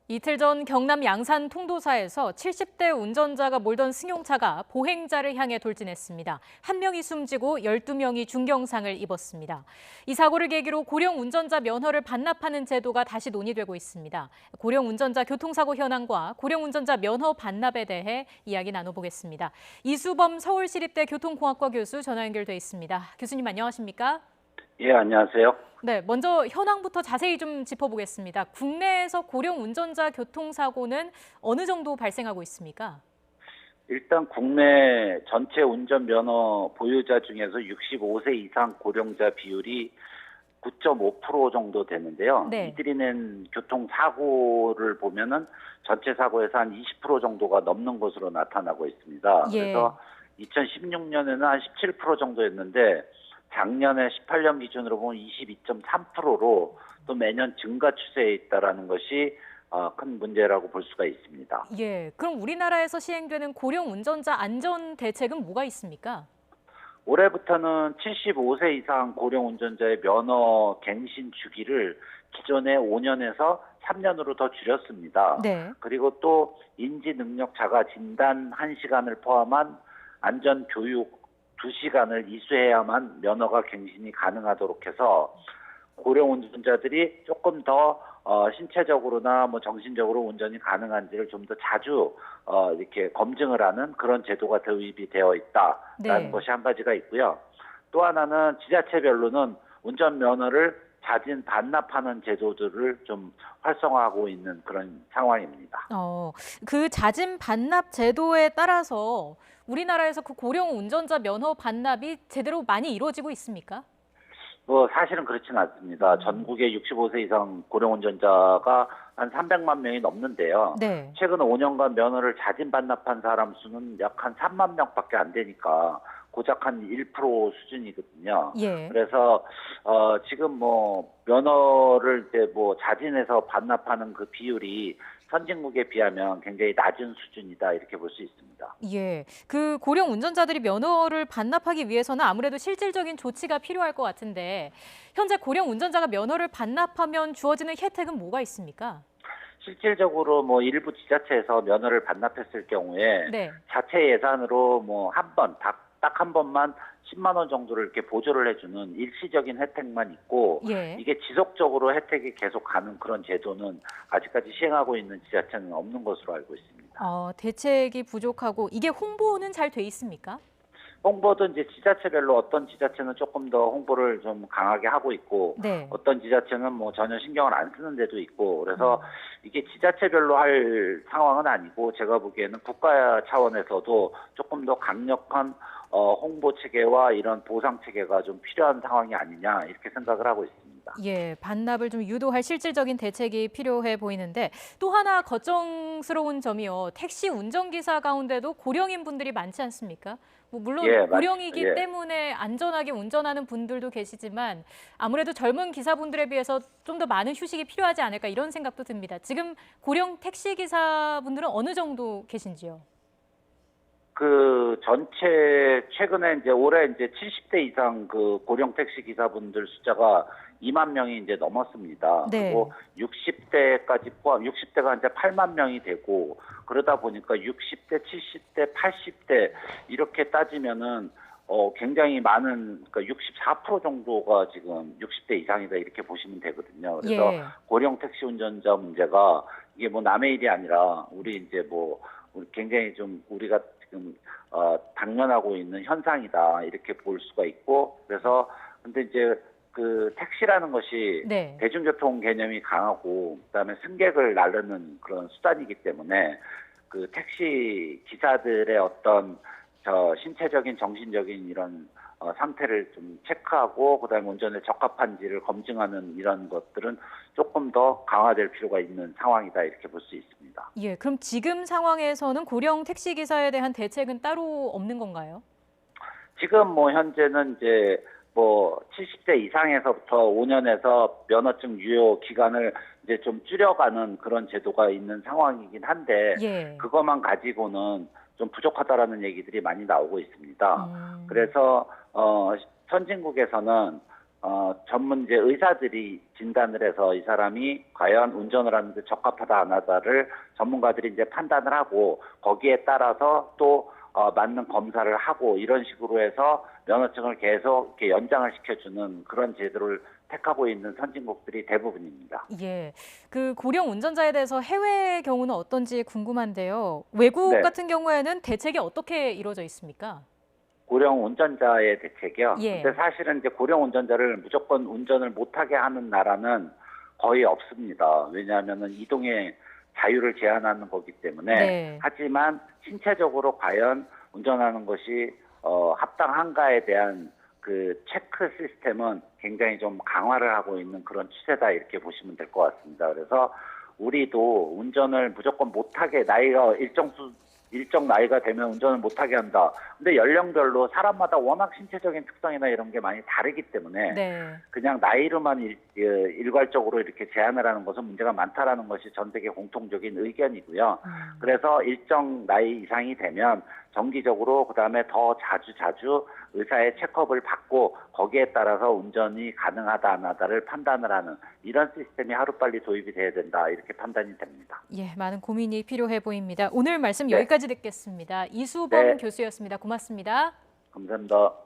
이틀 전 경남 양산 통도사에서 70대 운전자가 몰던 승용차가 보행자를 향해 돌진했습니다. 한 명이 숨지고 12명이 중경상을 입었습니다. 이 사고를 계기로 고령 운전자 면허를 반납하는 제도가 다시 논의되고 있습니다. 고령 운전자 교통사고 현황과 고령 운전자 면허 반납에 대해 이야기 나눠보겠습니다. 이수범 서울시립대 교통공학과 교수 전화 연결돼 있습니다. 교수님 안녕하십니까? 예, 안녕하세요. 네, 먼저 현황부터 자세히 좀 짚어보겠습니다. 국내에서 고령 운전자 교통사고는 어느 정도 발생하고 있습니까? 일단 국내 전체 운전면허 보유자 중에서 65세 이상 고령자 비율이 9.5% 정도 되는데요. 네. 이들이 낸 교통사고를 보면은 전체 사고에서 한 20% 정도가 넘는 것으로 나타나고 있습니다. 예. 그래서 2016년에는 한 17% 정도였는데 작년에 18년 기준으로 보면 22.3%로 또 매년 증가 추세에 있다라는 것이 큰 문제라고 볼 수가 있습니다. 예. 그럼 우리나라에서 시행되는 고령 운전자 안전 대책은 뭐가 있습니까? 올해부터는 75세 이상 고령 운전자의 면허 갱신 주기를 기존의 5년에서 3년으로 더 줄였습니다. 네. 그리고 또 인지 능력 자가 진단 1시간을 포함한 안전 교육 2시간을 이수해야만 면허가 갱신이 가능하도록 해서 고령 운전자들이 조금 더 신체적으로나 뭐 정신적으로 운전이 가능한지를 좀 더 자주 이렇게 검증을 하는 그런 제도가 도입이 되어 있다라는 네. 것이 한 가지가 있고요. 또 하나는 지자체별로는 운전 면허를 자진 반납하는 제도들을 좀 활성화하고 있는 그런 상황입니다. 그 자진 반납 제도에 따라서 우리나라에서 그 고령 운전자 면허 반납이 제대로 많이 이루어지고 있습니까? 뭐 사실은 그렇지는 않습니다. 전국에 65세 이상 고령 운전자가 한 300만 명이 넘는데요. 네. 최근 5년간 면허를 자진 반납한 사람 수는 약 한 3만 명밖에 안 되니까 고작 한 1% 수준이거든요. 예. 그래서 지금 뭐 면허를 이제 뭐 자진해서 반납하는 그 비율이 선진국에 비하면 굉장히 낮은 수준이다 이렇게 볼 수 있습니다. 예. 그 고령 운전자들이 면허를 반납하기 위해서는 아무래도 실질적인 조치가 필요할 것 같은데 현재 고령 운전자가 면허를 반납하면 주어지는 혜택은 뭐가 있습니까? 실질적으로 뭐 일부 지자체에서 면허를 반납했을 경우에 네. 자체 예산으로 뭐 한 번, 딱 한 번만 10만 원 정도를 이렇게 보조를 해주는 일시적인 혜택만 있고 예. 이게 지속적으로 혜택이 계속 가는 그런 제도는 아직까지 시행하고 있는 지자체는 없는 것으로 알고 있습니다. 대책이 부족하고 이게 홍보는 잘 돼 있습니까? 홍보도 이제 지자체별로 어떤 지자체는 조금 더 홍보를 좀 강하게 하고 있고 네. 어떤 지자체는 뭐 전혀 신경을 안 쓰는 데도 있고 그래서 이게 지자체별로 할 상황은 아니고 제가 보기에는 국가 차원에서도 조금 더 강력한 홍보 체계와 이런 보상 체계가 좀 필요한 상황이 아니냐 이렇게 생각을 하고 있습니다. 예, 반납을 좀 유도할 실질적인 대책이 필요해 보이는데 또 하나 걱정스러운 점이요. 택시 운전기사 가운데도 고령인 분들이 많지 않습니까? 뭐 물론 예, 고령이기 예. 때문에 안전하게 운전하는 분들도 계시지만 아무래도 젊은 기사분들에 비해서 좀 더 많은 휴식이 필요하지 않을까 이런 생각도 듭니다. 지금 고령 택시 기사분들은 어느 정도 계신지요? 그 전체 최근에 이제 올해 이제 70대 이상 그 고령 택시 기사분들 숫자가 2만 명이 이제 넘었습니다. 네. 그리고 60대까지 포함 60대가 이제 8만 명이 되고 그러다 보니까 60대, 70대, 80대 이렇게 따지면은 굉장히 많은 그러니까 64% 정도가 지금 60대 이상이다 이렇게 보시면 되거든요. 그래서 예. 고령 택시 운전자 문제가 이게 뭐 남의 일이 아니라 우리 이제 뭐 우리 굉장히 좀 우리가 지금 당면하고 있는 현상이다 이렇게 볼 수가 있고 그래서 근데 이제 그 택시라는 것이 네. 대중교통 개념이 강하고 그다음에 승객을 나르는 그런 수단이기 때문에 그 택시 기사들의 어떤 신체적인 정신적인 이런 상태를 좀 체크하고 그다음에 운전에 적합한지를 검증하는 이런 것들은 조금 더 강화될 필요가 있는 상황이다 이렇게 볼 수 있습니다. 예. 그럼 지금 상황에서는 고령 택시 기사에 대한 대책은 따로 없는 건가요? 지금 뭐 현재는 이제 뭐 70대 이상에서부터 5년에서 면허증 유효 기간을 이제 좀 줄여가는 그런 제도가 있는 상황이긴 한데 예. 그것만 가지고는 좀 부족하다라는 얘기들이 많이 나오고 있습니다. 음. 그래서 선진국에서는 전문 이제 의사들이 진단을 해서 이 사람이 과연 운전을 하는데 적합하다 안 하다를 전문가들이 이제 판단을 하고 거기에 따라서 또 맞는 검사를 하고 이런 식으로 해서 면허증을 계속 이렇게 연장을 시켜주는 그런 제도를 택하고 있는 선진국들이 대부분입니다. 예, 그 고령 운전자에 대해서 해외의 경우는 어떤지 궁금한데요. 외국 네. 같은 경우에는 대책이 어떻게 이루어져 있습니까? 고령 운전자의 대책이요. 예. 근데 사실은 이제 고령 운전자를 무조건 운전을 못하게 하는 나라는 거의 없습니다. 왜냐하면은 이동의 자유를 제한하는 거기 때문에. 네. 하지만 신체적으로 과연 운전하는 것이 합당한가에 대한 그 체크 시스템은 굉장히 좀 강화를 하고 있는 그런 추세다 이렇게 보시면 될 것 같습니다. 그래서 우리도 운전을 무조건 못하게 나이가 일정 나이가 되면 운전을 못하게 한다. 근데 연령별로 사람마다 워낙 신체적인 특성이나 이런 게 많이 다르기 때문에 네. 그냥 나이로만 일괄적으로 이렇게 제한을 하는 것은 문제가 많다라는 것이 전 세계 공통적인 의견이고요. 그래서 일정 나이 이상이 되면 정기적으로 그다음에 더 자주 의사의 체크업을 받고 거기에 따라서 운전이 가능하다 안 하다를 판단을 하는 이런 시스템이 하루빨리 도입이 돼야 된다 이렇게 판단이 됩니다. 예, 많은 고민이 필요해 보입니다. 오늘 말씀 네. 여기까지 듣겠습니다. 이수범 네. 교수였습니다. 고맙습니다. 감사합니다.